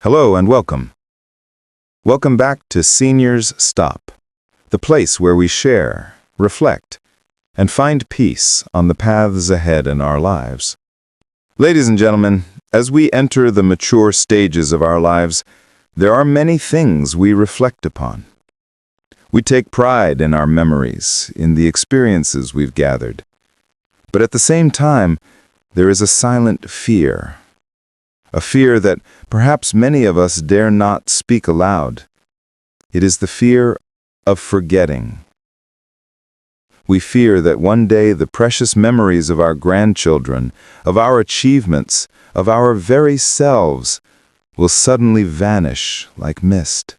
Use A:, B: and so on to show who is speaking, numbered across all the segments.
A: Hello and welcome. Welcome back to Seniors Stop, the place where we share, reflect, and find peace on the paths ahead in our lives. Ladies and gentlemen, as we enter the mature stages of our lives, there are many things we reflect upon. We take pride in our memories, in the experiences we've gathered. But at the same time, there is a silent fear. A fear that perhaps many of us dare not speak aloud. It is the fear of forgetting. We fear that one day the precious memories of our grandchildren, of our achievements, of our very selves, will suddenly vanish like mist.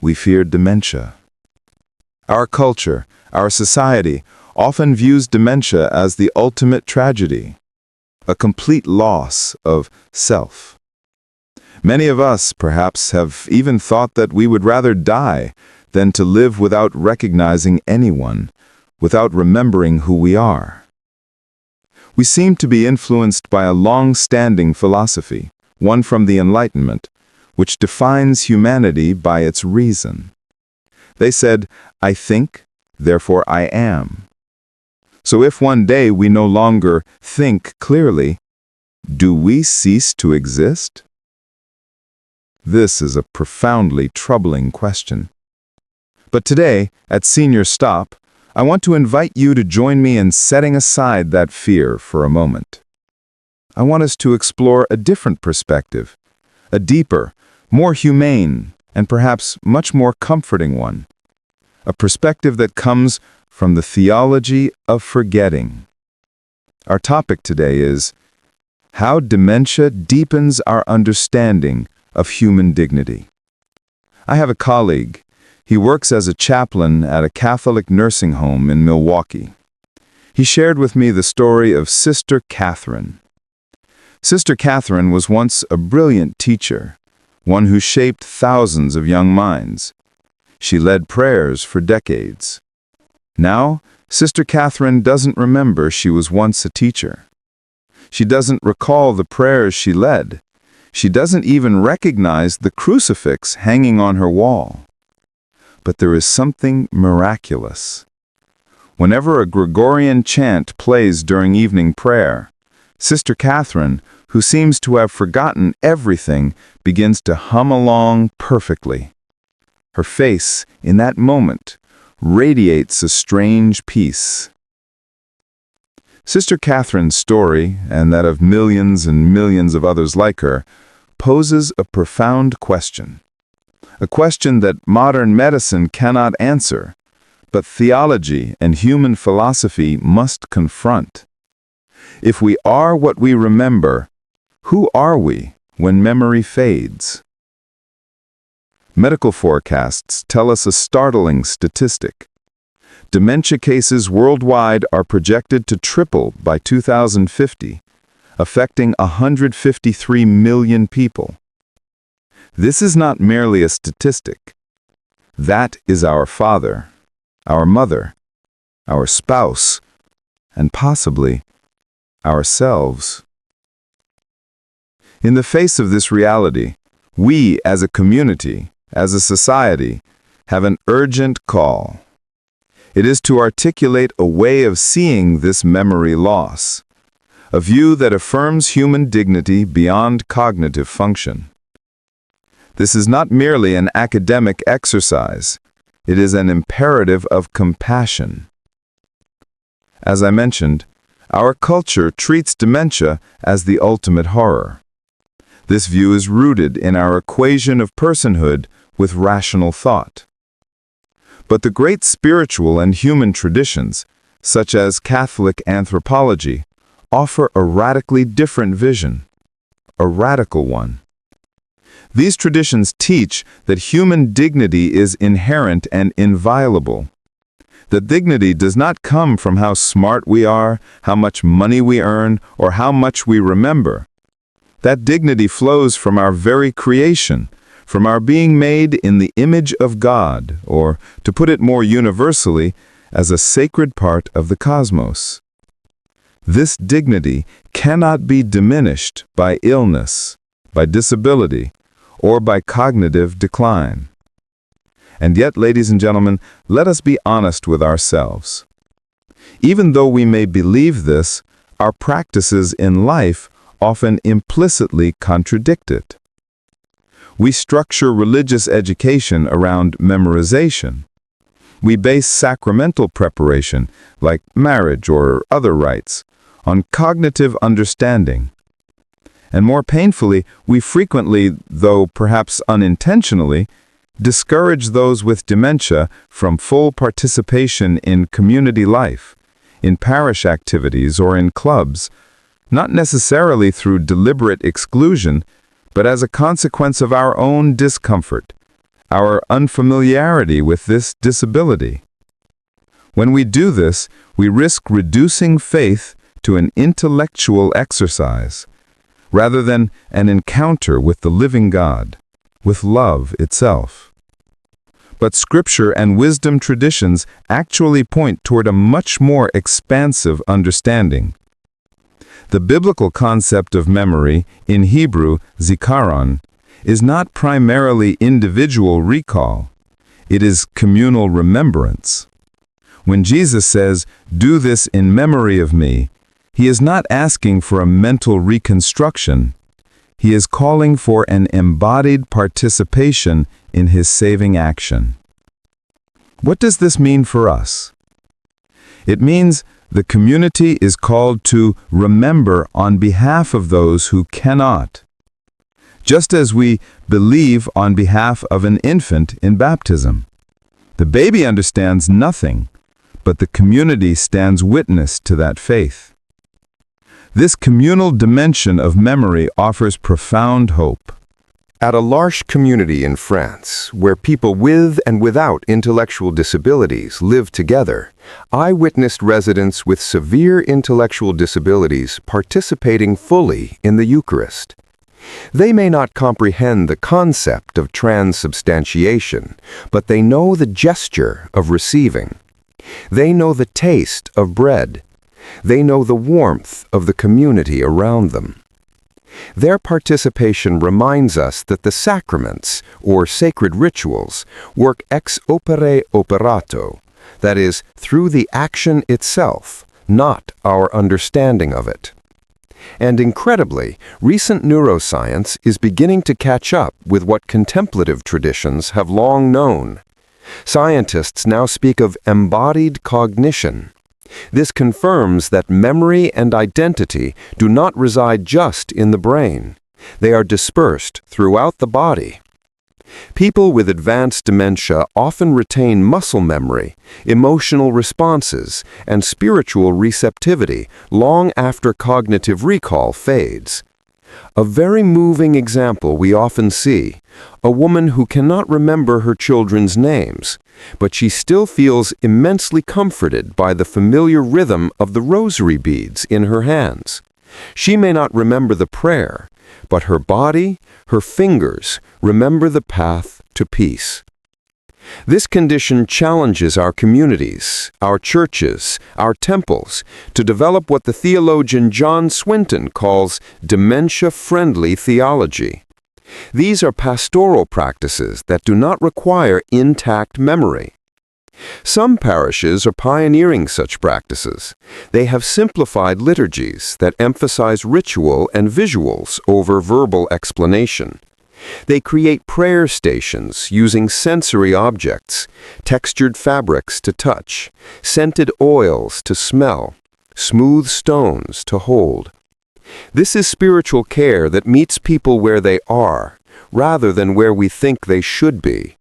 A: We fear dementia. Our culture, our society, often views dementia as the ultimate tragedy, a complete loss of self. Many of us, perhaps, have even thought that we would rather die than to live without recognizing anyone, without remembering who we are. We seem to be influenced by a long-standing philosophy, one from the Enlightenment, which defines humanity by its reason. They said, "I think, therefore I am." So if one day we no longer think clearly, do we cease to exist? This is a profoundly troubling question. But today, at Senior Stop, I want to invite you to join me in setting aside that fear for a moment. I want us to explore a different perspective, a deeper, more humane, and perhaps much more comforting one. A perspective that comes from the theology of forgetting. Our topic today is how dementia deepens our understanding of human dignity. I have a colleague. He works as a chaplain at a Catholic nursing home in Milwaukee. He shared with me the story of Sister Catherine. Sister Catherine was once a brilliant teacher, one who shaped thousands of young minds. She led prayers for decades. Now, Sister Catherine doesn't remember she was once a teacher. She doesn't recall the prayers she led. She doesn't even recognize the crucifix hanging on her wall. But there is something miraculous. Whenever a Gregorian chant plays during evening prayer, Sister Catherine, who seems to have forgotten everything, begins to hum along perfectly. Her face, in that moment, radiates a strange peace. Sister Catherine's story, and that of millions and millions of others like her, poses a profound question. A question that modern medicine cannot answer, but theology and human philosophy must confront. If we are what we remember, who are we when memory fades? Medical forecasts tell us a startling statistic. Dementia cases worldwide are projected to triple by 2050, affecting 153 million people. This is not merely a statistic. That is our father, our mother, our spouse, and possibly ourselves. In the face of this reality, we as a community, as a society, have an urgent call. It is to articulate a way of seeing this memory loss, a view that affirms human dignity beyond cognitive function. This is not merely an academic exercise, it is an imperative of compassion. As I mentioned, our culture treats dementia as the ultimate horror. This view is rooted in our equation of personhood with rational thought. But the great spiritual and human traditions, such as Catholic anthropology, offer a radically different vision, a radical one. These traditions teach that human dignity is inherent and inviolable. That dignity does not come from how smart we are, how much money we earn, or how much we remember. That dignity flows from our very creation, from our being made in the image of God, or, to put it more universally, as a sacred part of the cosmos. This dignity cannot be diminished by illness, by disability, or by cognitive decline. And yet, ladies and gentlemen, let us be honest with ourselves. Even though we may believe this, our practices in life often implicitly contradict it. We structure religious education around memorization. We base sacramental preparation, like marriage or other rites, on cognitive understanding. And more painfully, we frequently, though perhaps unintentionally, discourage those with dementia from full participation in community life, in parish activities or in clubs, not necessarily through deliberate exclusion, but as a consequence of our own discomfort, our unfamiliarity with this disability. When we do this, we risk reducing faith to an intellectual exercise, rather than an encounter with the living God, with love itself. But Scripture and wisdom traditions actually point toward a much more expansive understanding. The biblical concept of memory, in Hebrew, zikaron, is not primarily individual recall. It is communal remembrance. When Jesus says, "Do this in memory of me," he is not asking for a mental reconstruction. He is calling for an embodied participation in his saving action. What does this mean for us? It means the community is called to remember on behalf of those who cannot, just as we believe on behalf of an infant in baptism. The baby understands nothing, but the community stands witness to that faith. This communal dimension of memory offers profound hope.
B: At a L'Arche community in France, where people with and without intellectual disabilities live together, I witnessed residents with severe intellectual disabilities participating fully in the Eucharist. They may not comprehend the concept of transubstantiation, but they know the gesture of receiving. They know the taste of bread. They know the warmth of the community around them. Their participation reminds us that the sacraments, or sacred rituals, work ex opere operato, that is, through the action itself, not our understanding of it. And incredibly, recent neuroscience is beginning to catch up with what contemplative traditions have long known. Scientists now speak of embodied cognition. This confirms that memory and identity do not reside just in the brain. They are dispersed throughout the body. People with advanced dementia often retain muscle memory, emotional responses, and spiritual receptivity long after cognitive recall fades. A very moving example we often see: a woman who cannot remember her children's names, but she still feels immensely comforted by the familiar rhythm of the rosary beads in her hands. She may not remember the prayer, but her body, her fingers, remember the path to peace. This condition challenges our communities, our churches, our temples, to develop what the theologian John Swinton calls dementia-friendly theology. These are pastoral practices that do not require intact memory. Some parishes are pioneering such practices. They have simplified liturgies that emphasize ritual and visuals over verbal explanation. They create prayer stations using sensory objects, textured fabrics to touch, scented oils to smell, smooth stones to hold. This is spiritual care that meets people where they are, rather than where we think they should be.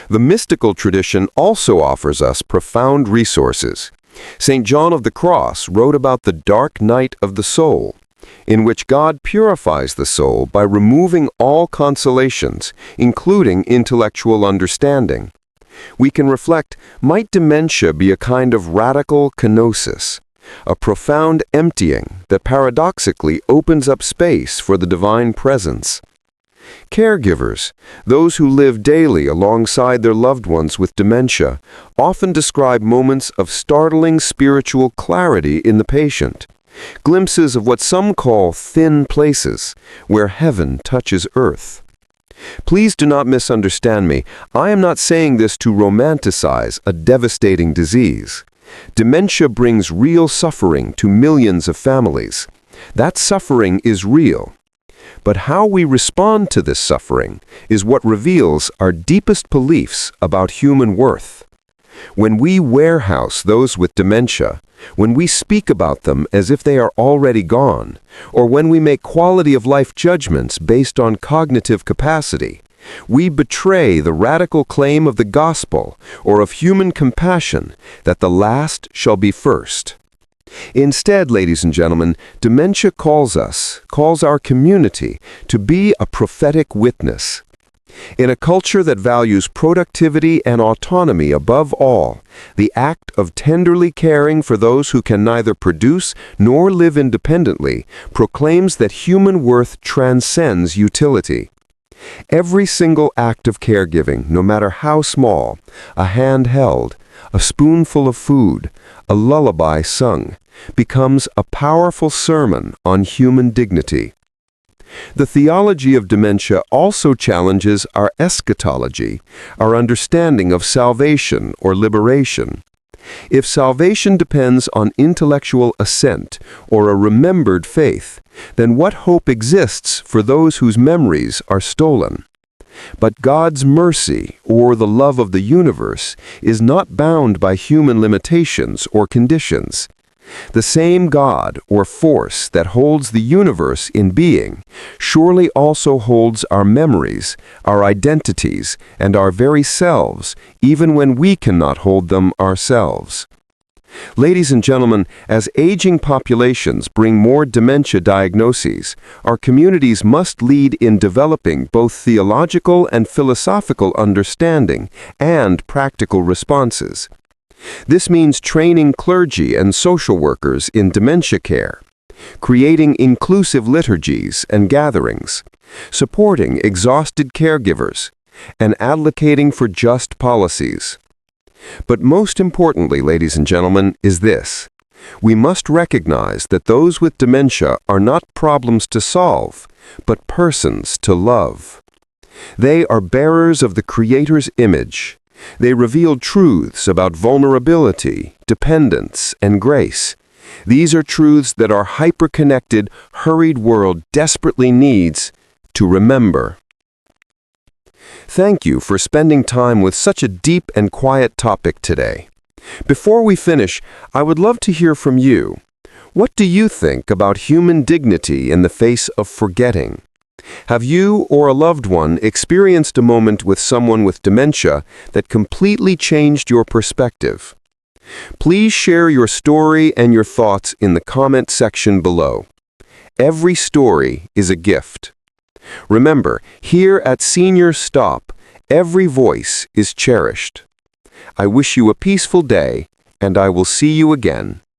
B: The mystical tradition also offers us profound resources. St. John of the Cross wrote about the dark night of the soul, in which God purifies the soul by removing all consolations, including intellectual understanding. We can reflect, might dementia be a kind of radical kenosis, a profound emptying that paradoxically opens up space for the divine presence? Caregivers, those who live daily alongside their loved ones with dementia, often describe moments of startling spiritual clarity in the patient. glimpses of what some call thin places, where heaven touches earth. Please do not misunderstand me. I am not saying this to romanticize a devastating disease. Dementia brings real suffering to millions of families. That suffering is real. But how we respond to this suffering is what reveals our deepest beliefs about human worth. When we warehouse those with dementia, when we speak about them as if they are already gone, or when we make quality-of-life judgments based on cognitive capacity, we betray the radical claim of the gospel or of human compassion that the last shall be first. Instead, ladies and gentlemen, dementia calls our community to be a prophetic witness. In a culture that values productivity and autonomy above all, the act of tenderly caring for those who can neither produce nor live independently proclaims that human worth transcends utility. Every single act of caregiving, no matter how small, a hand held, a spoonful of food, a lullaby sung, becomes a powerful sermon on human dignity. The theology of dementia also challenges our eschatology, our understanding of salvation or liberation. If salvation depends on intellectual assent or a remembered faith, then what hope exists for those whose memories are stolen? But God's mercy, or the love of the universe, is not bound by human limitations or conditions. The same God or force that holds the universe in being surely also holds our memories, our identities, and our very selves, even when we cannot hold them ourselves. Ladies and gentlemen, as aging populations bring more dementia diagnoses, our communities must lead in developing both theological and philosophical understanding and practical responses. This means training clergy and social workers in dementia care, creating inclusive liturgies and gatherings, supporting exhausted caregivers, and advocating for just policies. But most importantly, ladies and gentlemen, is this. We must recognize that those with dementia are not problems to solve, but persons to love. They are bearers of the Creator's image. They reveal truths about vulnerability, dependence, and grace. These are truths that our hyper-connected, hurried world desperately needs to remember. Thank you for spending time with such a deep and quiet topic today. Before we finish, I would love to hear from you. What do you think about human dignity in the face of forgetting? Have you or a loved one experienced a moment with someone with dementia that completely changed your perspective? Please share your story and your thoughts in the comment section below. Every story is a gift. Remember, here at Senior Stop, every voice is cherished. I wish you a peaceful day, and I will see you again